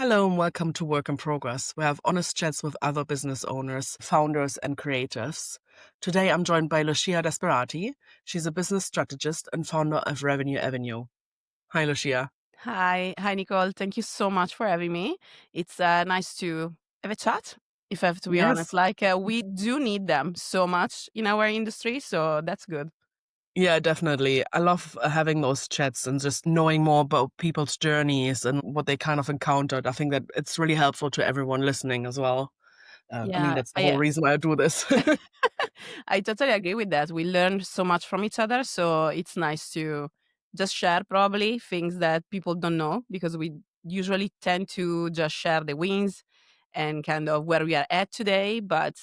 Hello and welcome to Work in Progress. We have honest chats with other business owners, founders, and creatives. Today I'm joined by Lucia Desperati. She's a business strategist and founder of Revenue Avenue. Hi, Lucia. Hi, Nicole. Thank you so much for having me. It's nice to have a chat. If I have to be honest, Yes. we do need them so much in our industry, so that's good. Yeah, definitely. I love having those chats and just knowing more about people's journeys and what they kind of encountered. I think that it's really helpful to everyone listening as well. Yeah, That's the whole reason why I do this. I totally agree with that. We learn so much from each other, so it's nice to just share probably things that people don't know because we usually tend to just share the wins and kind of where we are at today, but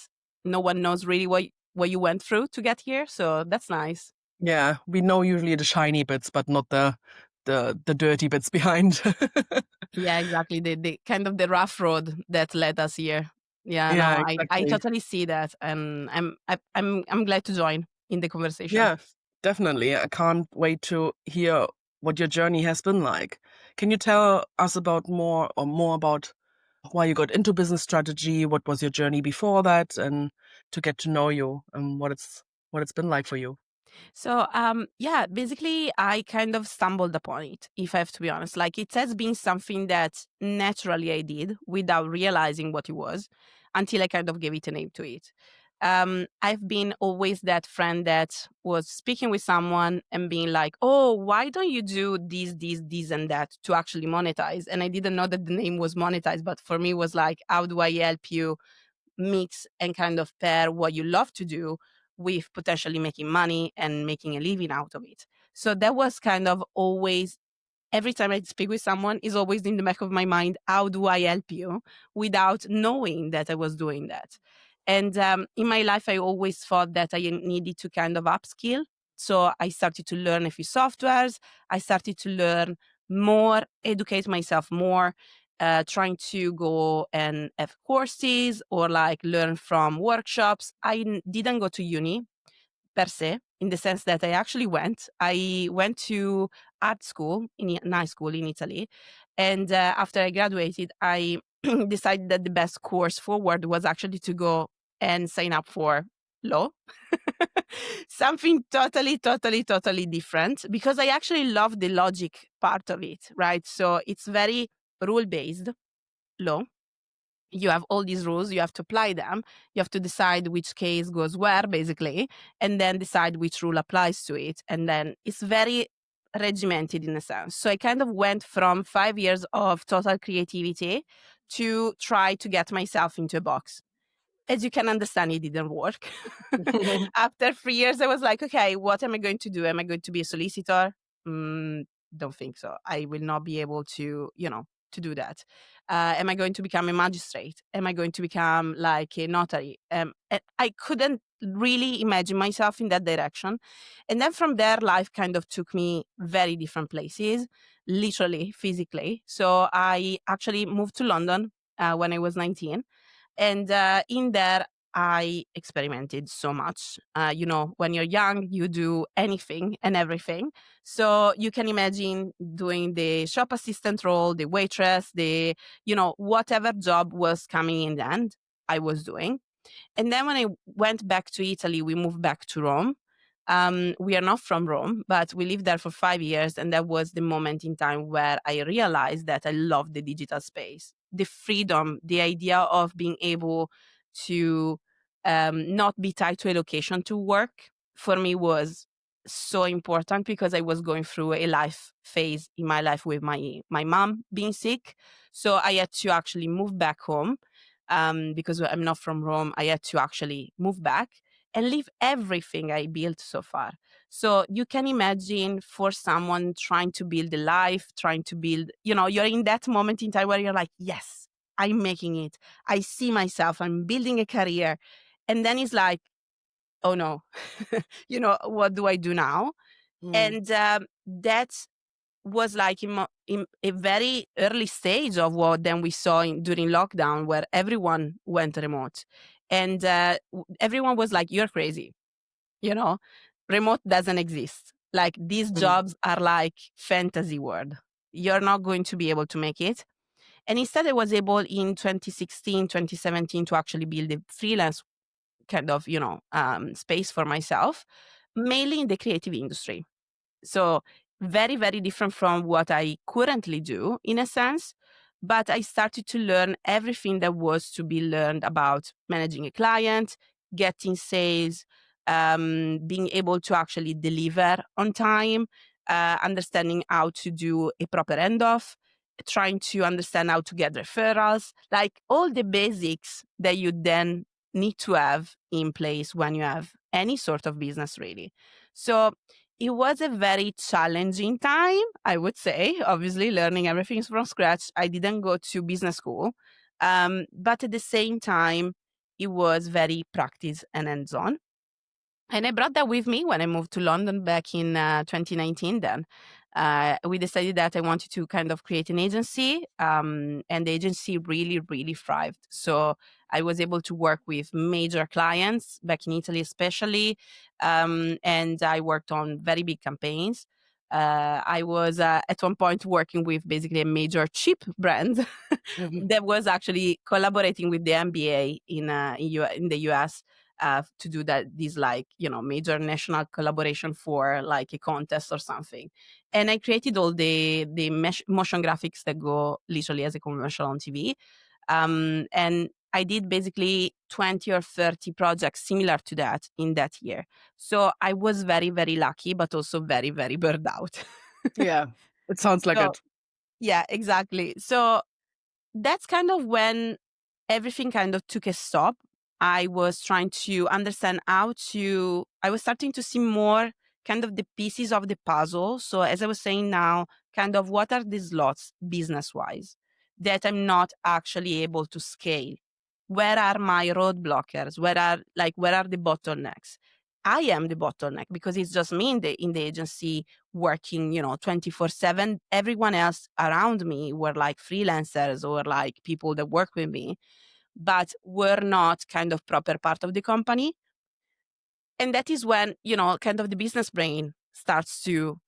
no one knows really what you went through to get here. So that's nice. Yeah, we know usually the shiny bits, but not the dirty bits behind. Yeah, exactly. The kind of the rough road that led us here. Yeah, no, Yeah, I exactly. totally see that, and I'm glad to join in the conversation. Yeah, definitely. I can't wait to hear what your journey has been like. Can you tell us about more about why you got into business strategy? What was your journey before that, and to get to know you and what it's been like for you? So, yeah, basically, I kind of stumbled upon it, if I have to be honest. Like, it has been something that naturally I did without realizing what it was until I kind of gave it a name to it. I've been always that friend that was speaking with someone and being like, oh, why don't you do this, and that to actually monetize? And I didn't know that the name was monetize, but for me, it was like, how do I help you mix and kind of pair what you love to do with potentially making money and making a living out of it. So that was kind of always every time I speak with someone is always in the back of my mind, how do I help you without knowing that I was doing that? And in my life, I always thought that I needed to kind of upskill. So I started to learn a few softwares. I started to learn more, educate myself more, trying to go and have courses or like learn from workshops. Didn't go to uni per se, in the sense that I actually went. I went to art school in high school in Italy, and after I graduated, I decided that the best course forward was actually to go and sign up for law. Something totally different because I actually love the logic part of it, right? So it's very rule based law. You have all these rules, you have to apply them, you have to decide which case goes where, basically, and then decide which rule applies to it. And then it's very regimented in a sense. So I kind of went from 5 years of total creativity to try to get myself into a box. As you can understand, it didn't work. After 3 years, I was like, okay, what am I going to do? Am I going to be a solicitor? Mm, don't think so. I will not be able to, to do that. Am I going to become a magistrate? Am I going to become like a notary? I couldn't really imagine myself in that direction. And then from there, life kind of took me very different places, literally, physically. So I actually moved to London when I was 19, and in there, I experimented so much. When you're young, you do anything and everything. So you can imagine doing the shop assistant role, the waitress, whatever job was coming in the end, I was doing. And then when I went back to Italy, we moved back to Rome. We are not from Rome, but we lived there for 5 years. And that was the moment in time where I realized that I love the digital space, the freedom, the idea of being able to not be tied to a location to work for me was so important because I was going through a life phase in my life with my mom being sick. So I had to actually move back home because I'm not from Rome. I had to actually move back and leave everything I built so far. So you can imagine for someone trying to build a life, trying to build, you're in that moment in time where you're like, yes, I'm making it. I see myself, I'm building a career. And then it's like, oh no, what do I do now? Mm, And that was like in a very early stage of what then we saw during lockdown, where everyone went remote, and everyone was like, "You're crazy," you know. Remote doesn't exist. Like these mm, jobs are like fantasy world. You're not going to be able to make it. And instead, I was able in 2016, 2017 to actually build a freelance kind of, space for myself, mainly in the creative industry. So very, very different from what I currently do in a sense. But I started to learn everything that was to be learned about managing a client, getting sales, being able to actually deliver on time, understanding how to do a proper end off, trying to understand how to get referrals, like all the basics that you then need to have in place when you have any sort of business, really. So it was a very challenging time, I would say. Obviously, learning everything from scratch. I didn't go to business school, but at the same time, it was very practice and hands on. And I brought that with me when I moved to London back in 2019. Then we decided that I wanted to kind of create an agency, and the agency really, really thrived. So I was able to work with major clients back in Italy, especially, and I worked on very big campaigns. I was at one point working with basically a major chip brand Mhm. that was actually collaborating with the NBA in the US to do that these like major national collaboration for like a contest or something. And I created all the motion graphics that go literally as a commercial on TV. And I did basically 20 or 30 projects similar to that in that year. So I was very, very lucky, but also very, very burned out. Yeah, it sounds like So it. yeah, exactly. So that's kind of when everything kind of took a stop. I was trying to understand I was starting to see more kind of the pieces of the puzzle. So, as I was saying now, kind of what are the slots business wise that I'm not actually able to scale? Where are my roadblockers? Where are the bottlenecks? I am the bottleneck because it's just me in the agency working, 24/7. Everyone else around me were like freelancers or like people that work with me, but were not kind of proper part of the company. And that is when, kind of the business brain starts to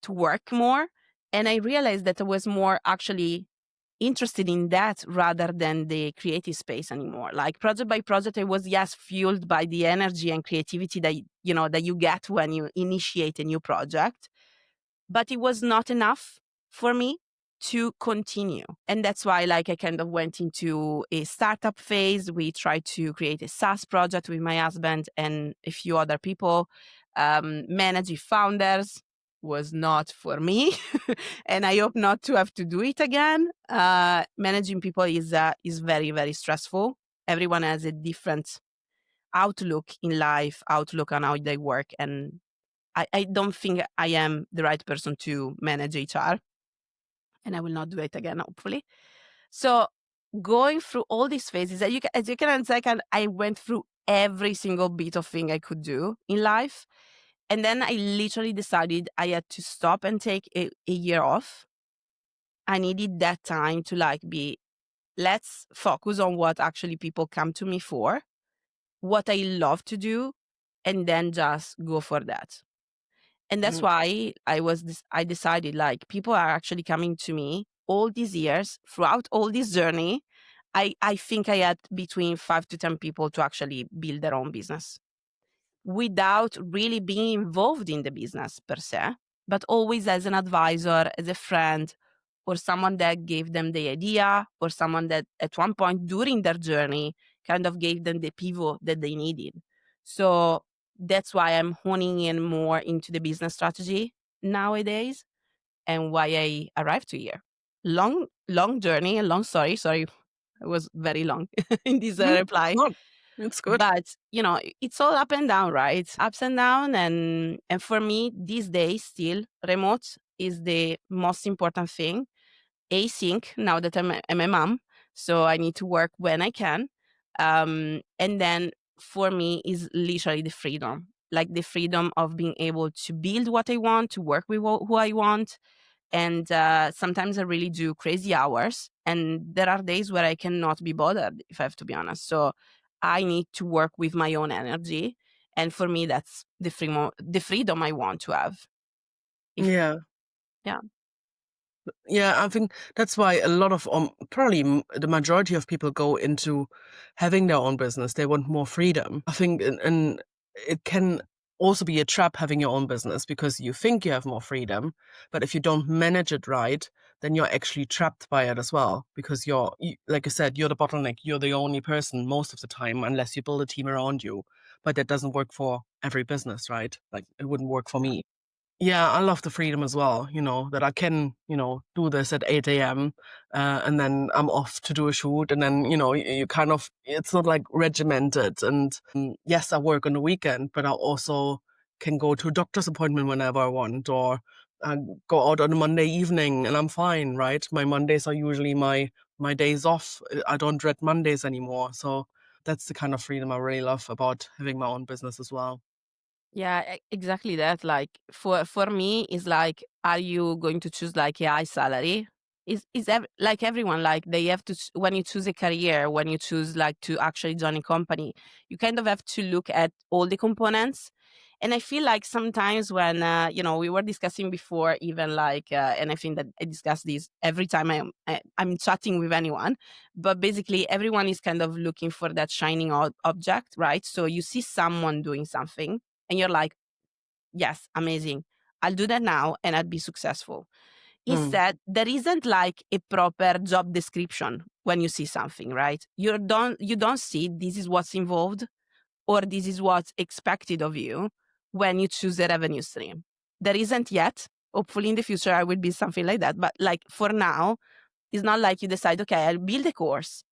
work more. And I realized that I was more actually interested in that rather than the creative space anymore. Like project by project, I was, yes, fueled by the energy and creativity that you get when you initiate a new project, but it was not enough for me to continue. And that's why like I kind of went into a startup phase. We tried to create a SaaS project with my husband and a few other people. Managing founders was not for me. And I hope not to have to do it again. Managing people is very, very stressful. Everyone has a different outlook in life, outlook on how they work. And I don't think I am the right person to manage HR, and I will not do it again, hopefully. So going through all these phases, as you can understand, I went through every single bit of thing I could do in life. And then I literally decided I had to stop and take a year off. I needed that time to let's focus on what actually people come to me for, what I love to do, and then just go for that. And that's Mhm. why I decided like people are actually coming to me all these years throughout all this journey. I think I had between 5 to 10 people to actually build their own business without really being involved in the business per se, but always as an advisor, as a friend, or someone that gave them the idea, or someone that at one point during their journey kind of gave them the pivot that they needed. So that's why I'm honing in more into the business strategy nowadays and why I arrived to here. Long, long journey, a long story. Sorry, it was very long in this Mhm. reply. No, it's good. But, it's all up and down, right? Ups and down. And for me, these days, still, remote is the most important thing. Async, now that I'm a mom. So I need to work when I can. And then for me is literally the freedom, like the freedom of being able to build what I want, to work with who I want, and sometimes I really do crazy hours. And there are days where I cannot be bothered, if I have to be honest. So I need to work with my own energy. And for me, that's the freedom I want to have. If Yeah. Yeah. Yeah, I think that's why a lot of probably the majority of people go into having their own business. They want more freedom. I think, and it can also be a trap having your own business because you think you have more freedom, but if you don't manage it right, then you're actually trapped by it as well because like I said, you're the bottleneck. You're the only person most of the time, unless you build a team around you. But that doesn't work for every business, right? Like it wouldn't work for me. Yeah, I love the freedom as well, that I can, do this at 8 a.m. And then I'm off to do a shoot. And then, you kind of, it's not like regimented. And yes, I work on the weekend, but I also can go to a doctor's appointment whenever I want or go out on a Monday evening and I'm fine, right? My Mondays are usually my days off. I don't dread Mondays anymore. So that's the kind of freedom I really love about having my own business as well. Yeah, exactly that. Like for me, is like, are you going to choose like a high salary? Like everyone, like they have to when you choose a career, when you choose like to actually join a company, you kind of have to look at all the components. And I feel like sometimes when we were discussing before, even like, and I think that I discuss this every time I'm chatting with anyone, but basically everyone is kind of looking for that shining object, right? So you see someone doing something and you're like, yes, amazing. I'll do that now and I'll be successful. Mm. Instead, there isn't like a proper job description when you see something, right? You don't see this is what's involved or this is what's expected of you when you choose a revenue stream. There isn't yet. Hopefully in the future I will be something like that. But like for now, it's not like you decide, okay, I'll build a course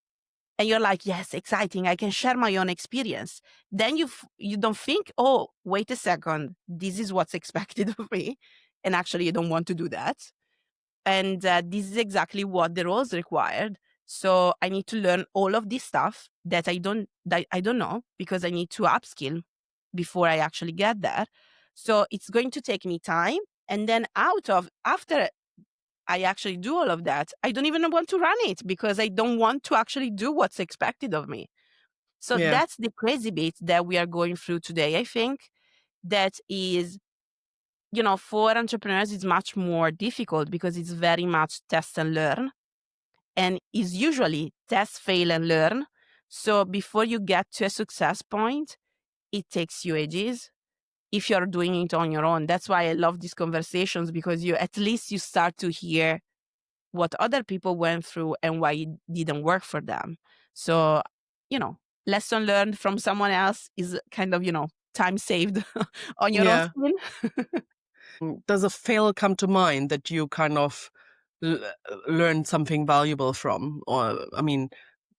and you're like, yes, exciting, I can share my own experience. Then you don't think, oh, wait a second, this is what's expected of me, and actually you don't want to do that. And this is exactly what the roles required. So I need to learn all of this stuff that I don't know, because I need to upskill before I actually get there. So it's going to take me time, and then after I actually do all of that, I don't even want to run it because I don't want to actually do what's expected of me. So Yeah. that's the crazy bit that we are going through today. I think that is, for entrepreneurs, it's much more difficult because it's very much test and learn, and is usually test, fail, and learn. So before you get to a success point, it takes you ages if you're doing it on your own. That's why I love these conversations, because you at least you start to hear what other people went through and why it didn't work for them. So, you know, lesson learned from someone else is kind of, time saved on your own Yeah. skin. Does a fail come to mind that you kind of l learned something valuable from? Or, I mean,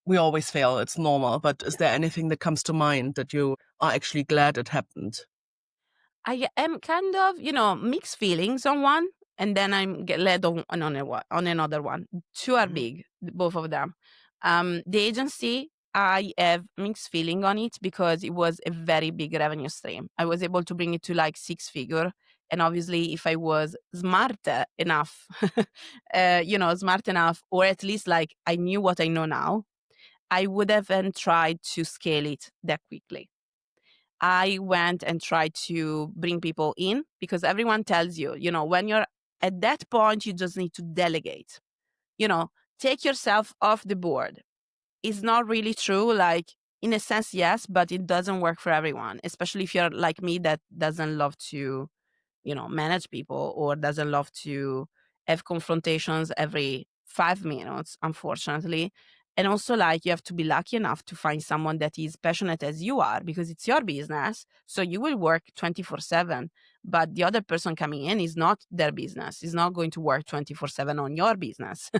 we always fail, it's normal, but is there anything that comes to mind that you are actually glad it happened? I am kind of, mixed feelings on one, and then I'm get led on another one. Two are Mhm. big, both of them. The agency, I have mixed feeling on it because it was a very big revenue stream. I was able to bring it to like six figure, and obviously, if I was smart enough, smart enough, or at least like I knew what I know now, I would have then tried to scale it that quickly. I went and tried to bring people in because everyone tells you, when you're at that point, you just need to delegate, you know, take yourself off the board. It's not really true. Like, in a sense, yes, but it doesn't work for everyone, especially if you're like me that doesn't love to manage people or doesn't love to have confrontations every 5 minutes, unfortunately. And also, like, you have to be lucky enough to find someone that is passionate as you are because it's your business. So you will work 24/7, but the other person coming in is not their business, is not going to work 24/7 on your business.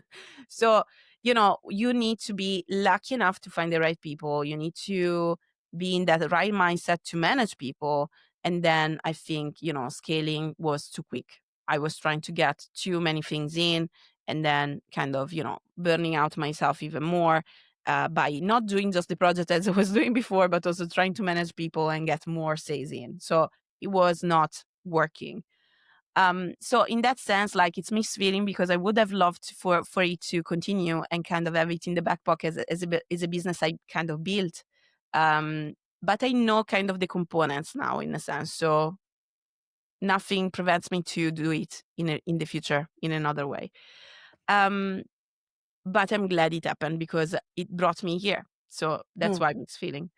So, you need to be lucky enough to find the right people. You need to be in that right mindset to manage people, and then I think, scaling was too quick. I was trying to get too many things in and then kind of, burning out myself even more by not doing just the project as I was doing before, but also trying to manage people and get more sales in. So it was not working. So in that sense, like, it's mixed feeling because I would have loved for it to continue and kind of have it in the back pocket as a business I kind of built. Um, but I know kind of the components now in a sense. So nothing prevents me to do it in the future in another way. Um, but I'm glad it happened because it brought me here. So that's Hmm. why it's feeling.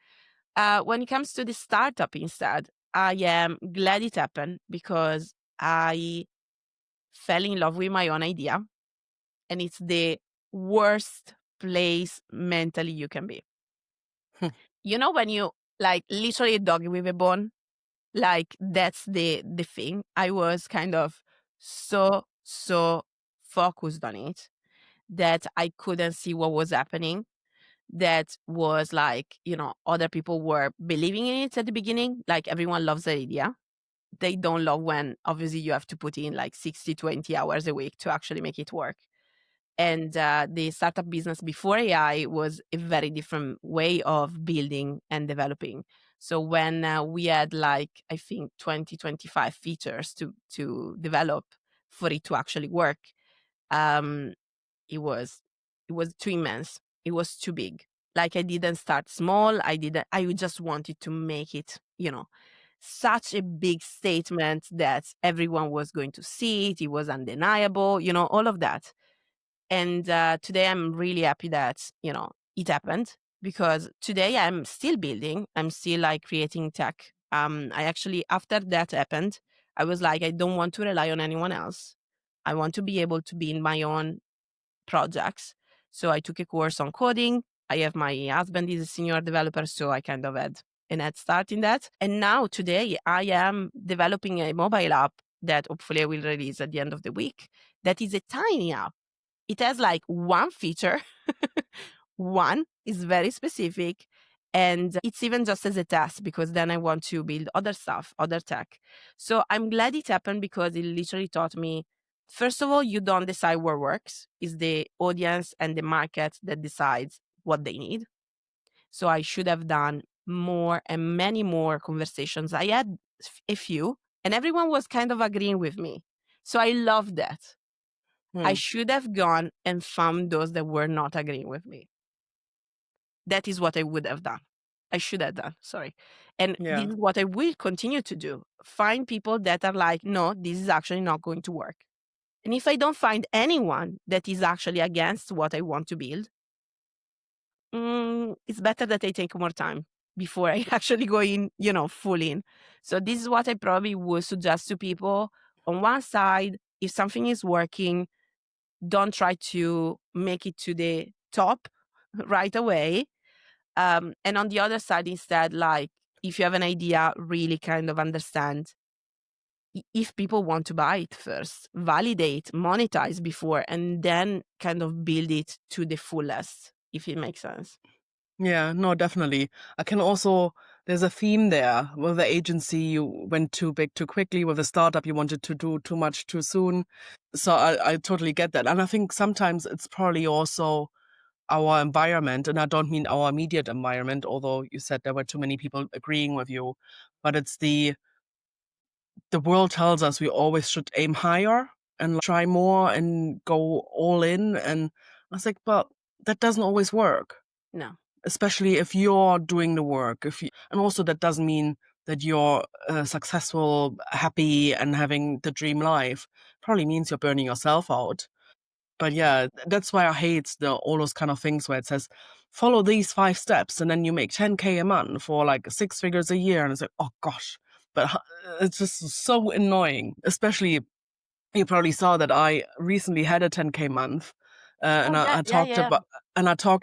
When it comes to the startup instead, I am glad it happened because I fell in love with my own idea, and it's the worst place mentally you can be. Hmm. You know, when you like literally a dog with a bone, like that's the thing. I was kind of so focused on it that I couldn't see what was happening. That was like, other people were believing in it at the beginning. Like everyone loves the idea. They don't love when obviously you have to put in like 60, 20 hours a week to actually make it work. And the startup business before AI was a very different way of building and developing. So when we had like, I think 20, 25 features to develop for it to actually work, um, it was it was too immense. It was too big. Like I didn't start small. I just wanted to make it, such a big statement that everyone was going to see it. It was undeniable, all of that. And today I'm really happy that, it happened because today I'm still building. I'm still like creating tech. I actually, after that happened, I was like, I don't want to rely on anyone else. I want to be able to be in my own projects. So I took a course on coding. I have my husband is a senior developer, so I kind of had an head start in that. And now today I am developing a mobile app that hopefully I will release at the end of the week. That is a tiny app. It has like one feature. One is very specific. And it's even just as a test because then I want to build other stuff, other tech. So I'm glad it happened because it literally taught me, first of all, you don't decide what works. It's the audience and the market that decides what they need. So I should have done more and many more conversations. I had a few, and everyone was kind of agreeing with me. So I love that. I Hmm. should have gone and found those that were not agreeing with me. That is what I would have done. I should have done, sorry. And this Yeah. is what I will continue to do. Find people that are like, no, this is actually not going to work. And if I don't find anyone that is actually against what I want to build, it's better that I take more time before I actually go in, full in. So this is what I probably would suggest to people. On one side, if something is working, don't try to make it to the top right away. And on the other side, instead, like if you have an idea, really kind of understand if people want to buy it first, validate, monetize before, and then kind of build it to the fullest, if it makes sense. Yeah, no, definitely. I can also, there's a theme there. With the agency, you went too big too quickly. With the startup, you wanted to do too much too soon. So I totally get that. And I think sometimes it's probably also our environment. And I don't mean our immediate environment, although you said there were too many people agreeing with you. But it's the world tells us we always should aim higher and try more and go all in. And I was like, but that doesn't always work, No. especially if you're doing the work. And also that doesn't mean that you're successful, happy, and having the dream life. Probably means you're burning yourself out. But yeah, that's why I hate all those kind of things where it says, follow these 5 steps and then you make 10K a month or like 6 figures a year. And it's like, oh gosh. But it's just so annoying, especially you probably saw that I recently had a 10K month, Oh and yeah, I yeah, talked yeah.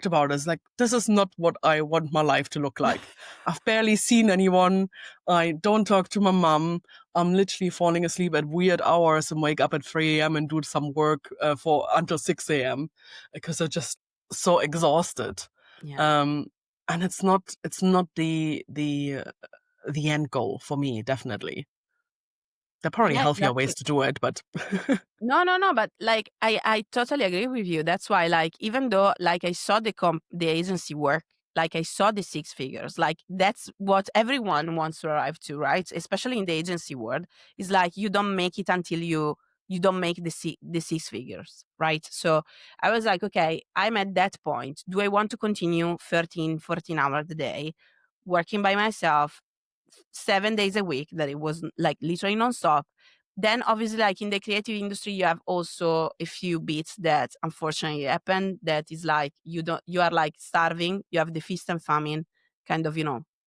about it. It's like, this is not what I want my life to look like. I've barely seen anyone. I don't talk to my mom. I'm literally falling asleep at weird hours and wake up at 3 a.m. and do some work for until 6 a.m. because I'm just so exhausted. Yeah. Um, and it's not the end goal for me, definitely. There are probably Yeah, healthier exactly. ways to do it, but No, no, no, but like I totally agree with you. That's why like even though like I saw the agency work, like I saw the 6 figures, like that's what everyone wants to arrive to, right? Especially in the agency world, is like you don't make it until you don't make the 6 figures, right? So I was like, okay, I'm at that point. Do I want to continue 13, 14 hours a day working by myself, 7 days a week that it was like literally nonstop. Then obviously, like in the creative industry, you have also a few bits that unfortunately happen that is like you are like starving, you have the feast and famine kind of,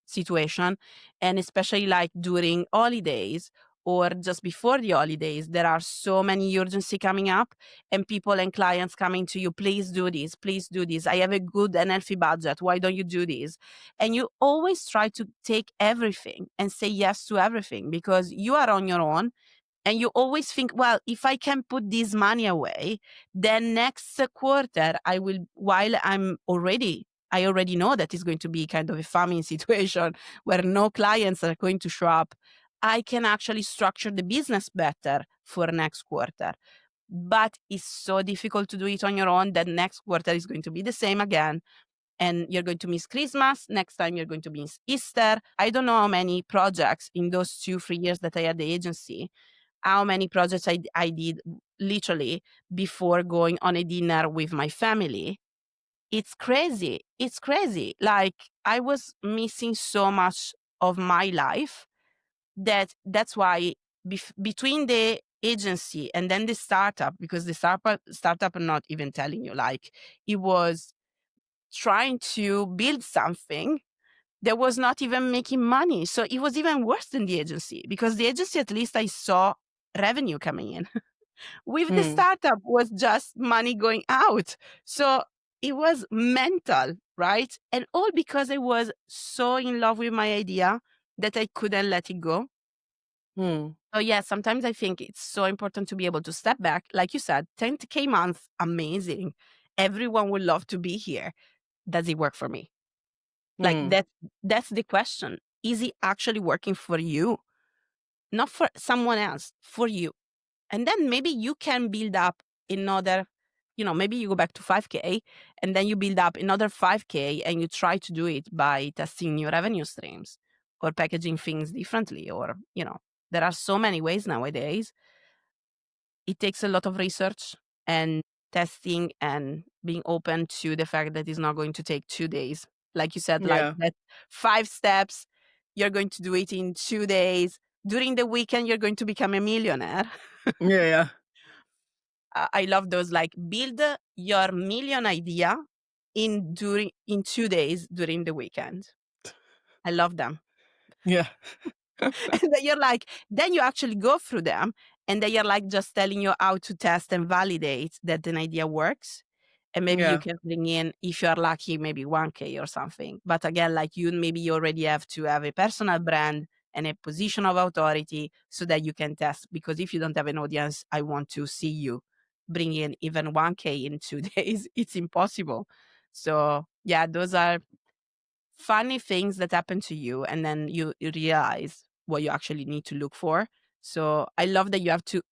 situation. And especially like during holidays or just before the holidays, there are so many urgency coming up and people and clients coming to you, please do this, please do this. I have a good and healthy budget. Why don't you do this? And you always try to take everything and say yes to everything because you are on your own. And you always think, well, if I can put this money away, then next quarter while I already know that it's going to be kind of a farming situation where no clients are going to show up. I can actually structure the business better for next quarter. But it's so difficult to do it on your own that next quarter is going to be the same again. And you're going to miss Christmas. Next time you're going to miss Easter. I don't know how many projects in those 2-3 years that I had the agency, how many projects I did literally before going on a dinner with my family. It's crazy. It's crazy. Like I was missing so much of my life that's why between the agency and then the startup, because the startup I'm not even telling you, like it was trying to build something that was not even making money. So it was even worse than the agency because the agency, at least I saw revenue coming in. With the Mm, startup was just money going out. So it was mental, right? And all because I was so in love with my idea that I couldn't let it go. mm, So yeah, sometimes I think it's so important to be able to step back. Like you said, 10K month, amazing. Everyone would love to be here. Does it work for me? Like mm, that's the question. Is it actually working for you? Not for someone else, for you. And then maybe you can build up another, maybe you go back to 5K and then you build up another 5K and you try to do it by testing new revenue streams or packaging things differently. Or, there are so many ways nowadays. It takes a lot of research and testing and being open to the fact that it's not going to take 2 days. Like you said, like yeah, that 5 steps, you're going to do it in 2 days. During the weekend, you're going to become a millionaire. yeah, yeah, I love those, like build your million idea in 2 days during the weekend. I love them. yeah, And then then you actually go through them and then you're like just telling you how to test and validate that an idea works. And maybe you yeah, can bring in, if you're lucky, maybe 1K or something. But again, like maybe you already have to have a personal brand and a position of authority so that you can test. Because if you don't have an audience, I want to see you bring in even 1K in 2 days. It's impossible. So yeah, those are funny things that happen to you and then you realize what you actually need to look for. So I love that you have to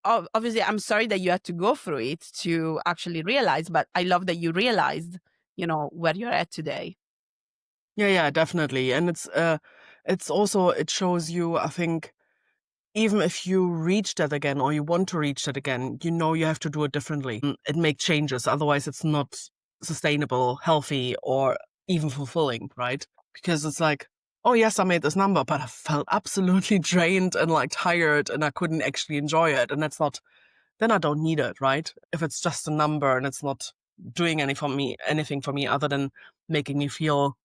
obviously I'm sorry that you had to go through it to actually realize, but I love that you realized, where you're at today. yeah, yeah, definitely. And it's also, it shows you, I think, even if you reach that again or you want to reach that again, you have to do it differently. It make changes. Otherwise, it's not sustainable, healthy, or even fulfilling, right? Because it's like, oh, yes, I made this number, but I felt absolutely drained and like tired and I couldn't actually enjoy it. And that's not, then I don't need it, right? If it's just a number and it's not doing anything for me other than making me feel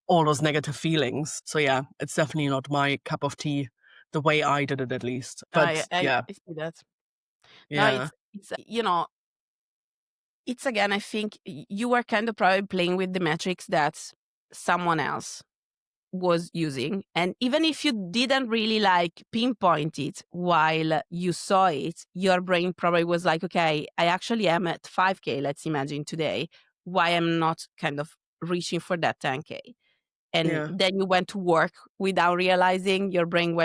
all those negative feelings. So yeah, it's definitely not my cup of tea, the way I did it at least. I But I, yeah, I see that. No, yeah, it's again, I think you were kind of probably playing with the metrics that someone else was using. And even if you didn't really like pinpoint it while you saw it, your brain probably was like, okay, I actually am at 5K, let's imagine today. Why am not kind of reaching for that 10K? And yeah, then you went to work without realizing your brain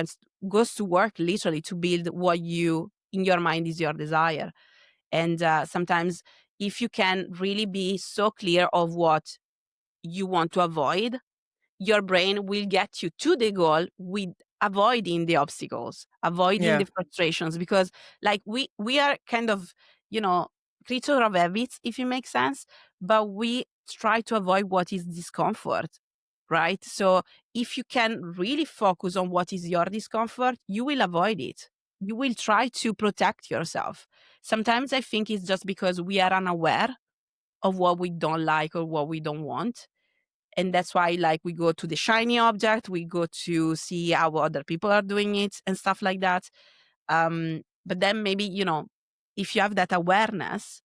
goes to work literally to build what you in your mind is your desire. And sometimes if you can really be so clear of what you want to avoid, your brain will get you to the goal with avoiding the obstacles, avoiding yeah, the frustrations, because like we are kind of, you know, creature of habits, if it makes sense, but we try to avoid what is discomfort. right? So if you can really focus on what is your discomfort, you will avoid it. You will try to protect yourself. Sometimes I think it's just because we are unaware of what we don't like or what we don't want. And that's why, like, we go to the shiny object, we go to see how other people are doing it and stuff like that. But then maybe, if you have that awareness,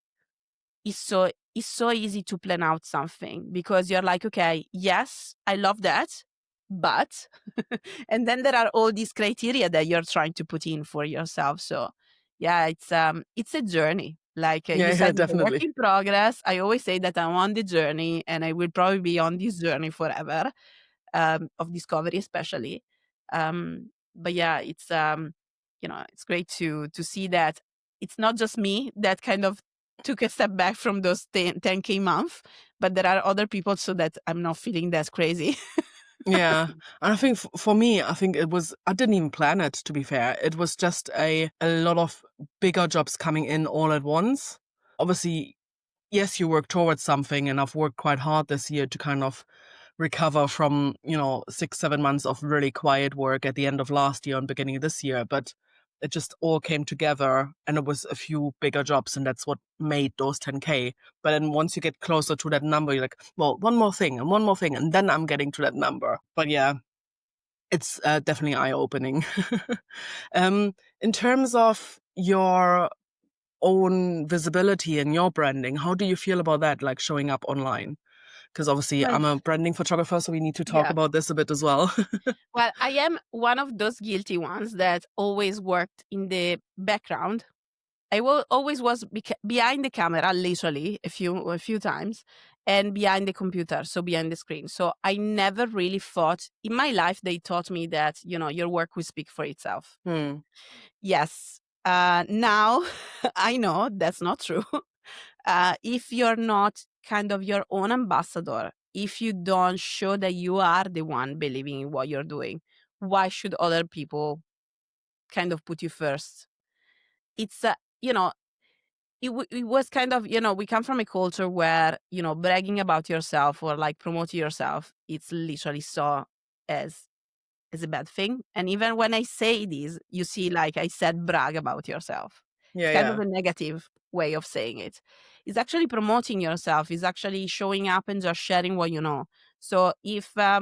it's so easy to plan out something because you're like, okay, yes, I love that, but and then there are all these criteria that you're trying to put in for yourself. So yeah, it's a journey. Like Yeah, you yeah, said, it's a work definitely. in progress. I always say that I'm on the journey and I will probably be on this journey forever, of discovery especially. But yeah, it's great to see that it's not just me that kind of took a step back from those 10K month, but there are other people so that I'm not feeling that crazy. Yeah. And I think for me, I think I didn't even plan it, to be fair. It was just a lot of bigger jobs coming in all at once. Obviously, yes, you work towards something, and I've worked quite hard this year to kind of recover from, 6, 7 months of really quiet work at the end of last year and beginning of this year. But it just all came together, and it was a few bigger jobs, and that's what made those 10K. But then once you get closer to that number, you're like, well, one more thing and one more thing, and then I'm getting to that number. But yeah, it's definitely eye opening. um, in terms of your own visibility and your branding, how do you feel about that, like showing up online? Because obviously Well, I'm a branding photographer, so we need to talk yeah. about this a bit as well. Well, I am one of those guilty ones that always worked in the background. I will always was behind the camera, literally a few times, and behind the computer, so behind the screen. So I never really thought in my life they taught me that your work will speak for itself. Hmm. Yes. Now I know that's not true. If you're not kind of your own ambassador, if you don't show that you are the one believing in what you're doing, why should other people kind of put you first? It's it was kind of, we come from a culture where, bragging about yourself or like promoting yourself, it's literally saw as a bad thing. And even when I say this, you see, like I said, brag about yourself. It's Yeah, kind of yeah. a negative way of saying it. It's actually promoting yourself. It's actually showing up and just sharing what you know. So if I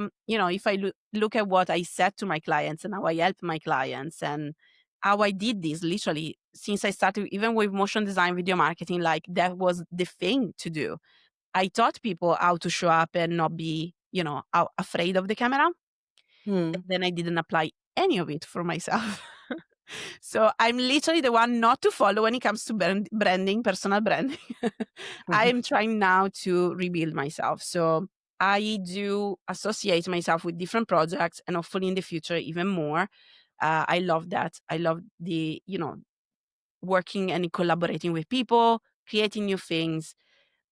look at what I said to my clients and how I help my clients and how I did this literally since I started, even with motion design, video marketing, like that was the thing to do. I taught people how to show up and not be, afraid of the camera. Hmm. And then I didn't apply any of it for myself. So I'm literally the one not to follow when it comes to branding, personal branding. I'm trying now to rebuild myself. So I do associate myself with different projects and hopefully in the future even more. I love that. I love the, working and collaborating with people, creating new things.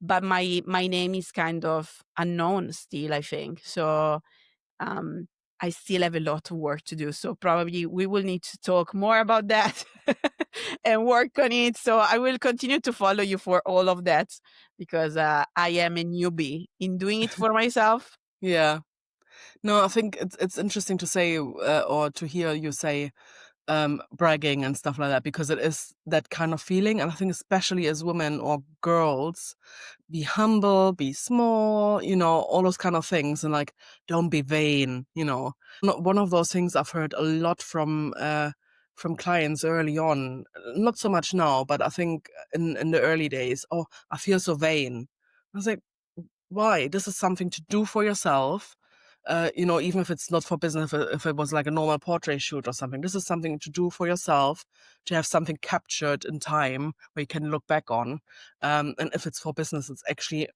But my name is kind of unknown still, I think. So um, I still have a lot of work to do. So probably we will need to talk more about that and work on it. So I will continue to follow you for all of that because I am a newbie in doing it for myself. Yeah. No, I think it's interesting to say or to hear you say bragging and stuff like that, because it is that kind of feeling. And I think especially as women or girls, be humble, be small, all those kind of things, and like don't be vain. One of those things I've heard a lot from clients early on, not so much now, but I think in the early days. Oh, I feel so vain. I was like, why? This is something to do for yourself. Even if it's not for business, if it was like a normal portrait shoot or something, this is something to do for yourself, to have something captured in time where you can look back on. And if it's for business, it's actually,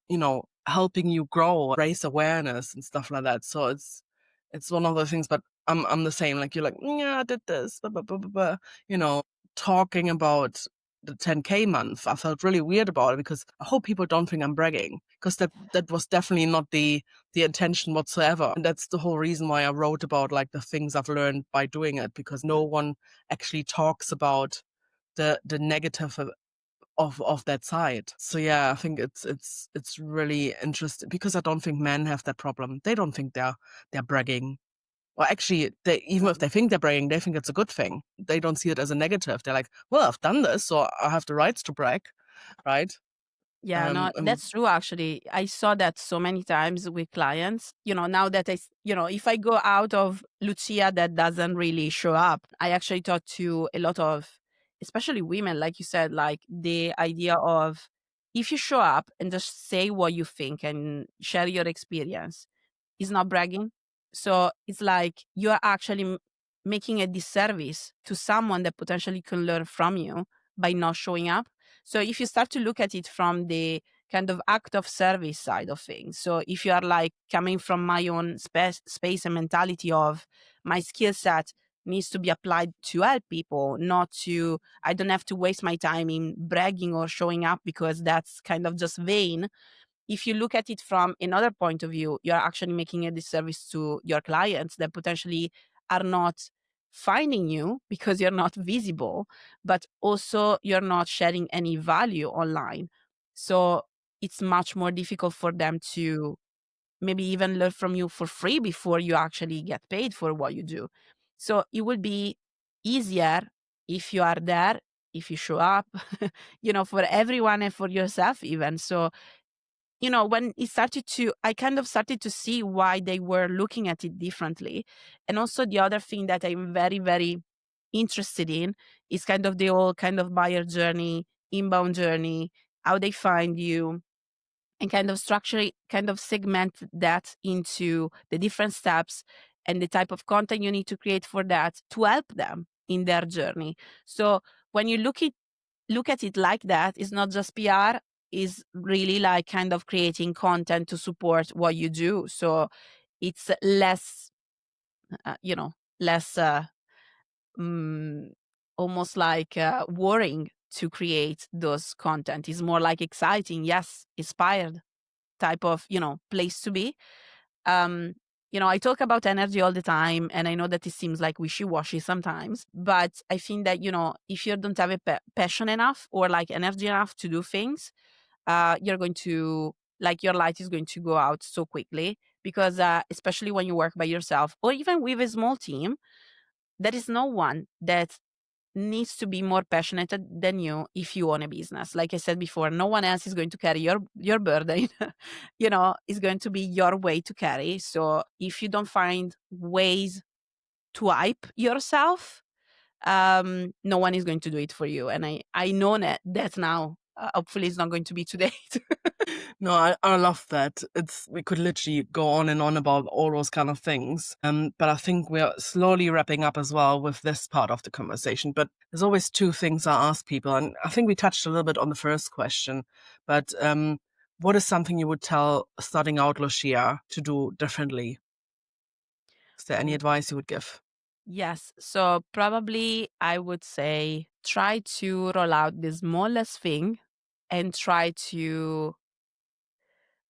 helping you grow, raise awareness and stuff like that. So it's one of those things, but I'm the same. Like you're like, yeah, I did this, blah, blah, blah, blah, blah. Talking about the 10K month, I felt really weird about it because I hope people don't think I'm bragging, because that was definitely not the intention whatsoever. And that's the whole reason why I wrote about like the things I've learned by doing it, because no one actually talks about the negative of that side. So yeah, I think it's really interesting because I don't think men have that problem. They don't think they're bragging. Or actually, they even if they think they're bragging, they think it's a good thing. They don't see it as a negative. They're like, "Well, I've done this, so I have the rights to brag," right? Yeah, no, And that's true actually. I saw that so many times with clients. Now that if I go out of Lucia that doesn't really show up, I actually talk to a lot of, especially women, like you said, like the idea of if you show up and just say what you think and share your experience, is not bragging. So it's like you are actually making a disservice to someone that potentially can learn from you by not showing up. So if you start to look at it from the kind of act of service side of things, so if you are like coming from my own space and mentality of my skill set needs to be applied to help people, not to, I don't have to waste my time in bragging or showing up because that's kind of just vain. If you look at it from another point of view, you're actually making a disservice to your clients that potentially are not finding you because you're not visible, but also you're not sharing any value online. So it's much more difficult for them to maybe even learn from you for free before you actually get paid for what you do. So it would be easier if you are there, if you show up, for everyone and for yourself even. So when it started to, I kind of started to see why they were looking at it differently. And also the other thing that I'm very, very interested in is kind of the whole kind of buyer journey, inbound journey, how they find you, and kind of structure it, kind of segment that into the different steps and the type of content you need to create for that to help them in their journey. So when you look at it like that, it's not just PR, is really like kind of creating content to support what you do. So it's less, less mm, almost like worrying to create those content. It's more like exciting, yes, inspired type of, place to be. um I talk about energy all the time, and I know that it seems like wishy-washy sometimes, but I think that if you don't have a passion enough or like energy enough to do things, you're going to, like, your light is going to go out so quickly, because especially when you work by yourself or even with a small team, there is no one that needs to be more passionate than you if you own a business. Like I said before, no one else is going to carry your burden. It's going to be your way to carry. So if you don't find ways to hype yourself, no one is going to do it for you. And I know that now. Hopefully, it's not going to be today. no, I love that. We could literally go on and on about all those kind of things. But I think we're slowly wrapping up as well with this part of the conversation. But there's always two things I ask people, and I think we touched a little bit on the first question. But what is something you would tell starting out Lucia to do differently? Is there any Oh, advice you would give? yes. So probably I would say try to roll out the smallest thing and try to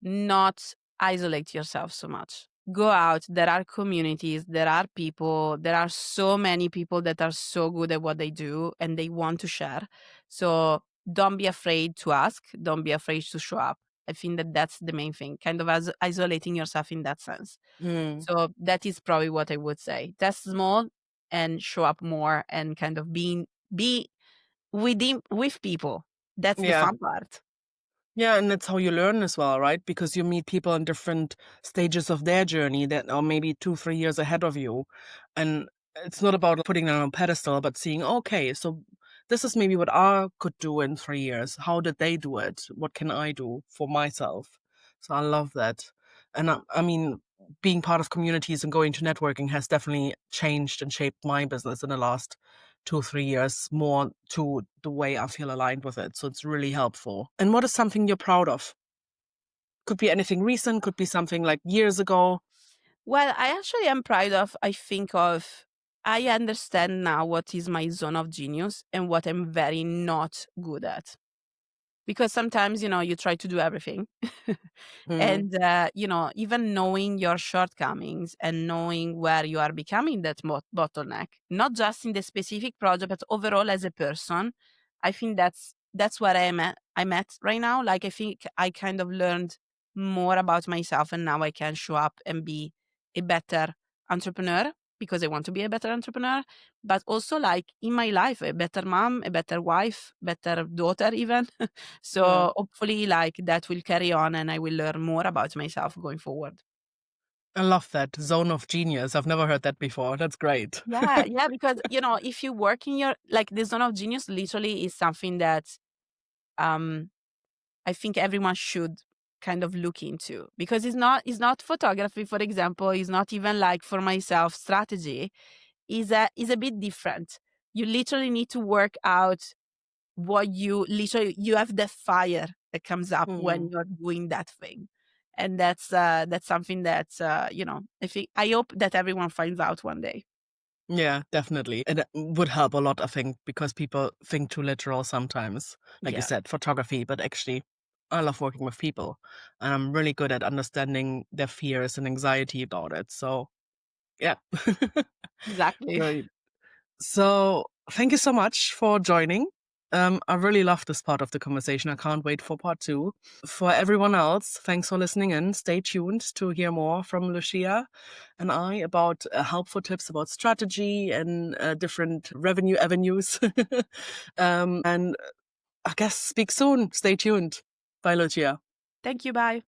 not isolate yourself so much. Go out. There are communities, there are people, there are so many people that are so good at what they do and they want to share. So don't be afraid to ask, don't be afraid to show up. I think that that's the main thing, kind of as isolating yourself in that sense. Hmm. So that is probably what I would say. Test small and show up more, and kind of be with people. That's the Yeah. fun part. Yeah, and that's how you learn as well, right? Because you meet people in different stages of their journey that are maybe 2, 3 years ahead of you. And it's not about putting them on a pedestal, but seeing, okay, so this is maybe what I could do in 3 years. How did they do it? What can I do for myself? So I love that. And I mean, being part of communities and going to networking has definitely changed and shaped my business in the last 2, 3 years more to the way I feel aligned with it. So it's really helpful. And what is something you're proud of? Could be anything recent, could be something like years ago. Well, I actually am proud of, I think of, I understand now what is my zone of genius and what I'm very not good at. Because sometimes, you try to do everything. Mm, And, even knowing your shortcomings and knowing where you are becoming that bottleneck, not just in the specific project, but overall as a person, I think that's that's where I'm at right now. Like I think I kind of learned more about myself, and now I can show up and be a better entrepreneur because I want to be a better entrepreneur, but also like in my life, a better mom, a better wife, better daughter even. Mm. So hopefully like that will carry on and I will learn more about myself going forward. I love that zone of genius. I've never heard that before. That's great. Yeah, yeah, because if you work in your like the zone of genius literally is something that um I think everyone should kind of look into because it's not photography, for example, it's not even like for myself strategy, is a bit different. You literally need to work out what you have the fire that comes up when Mm. you're doing that thing. And that's something that I hope that everyone finds out one day. Yeah, definitely. It would help a lot, I think, because people think too literal sometimes. Like you Yeah, said, photography, but actually, I love working with people and I'm really good at understanding their fears and anxiety about it. So, yeah. exactly. Great. So, thank you so much for joining. I really love this part of the conversation. I can't wait for part two. For everyone else, thanks for listening in. Stay tuned to hear more from Lucia and I about helpful tips about strategy and different revenue avenues. And I guess speak soon. Stay tuned. Bye, Lucia. Thank you. Bye.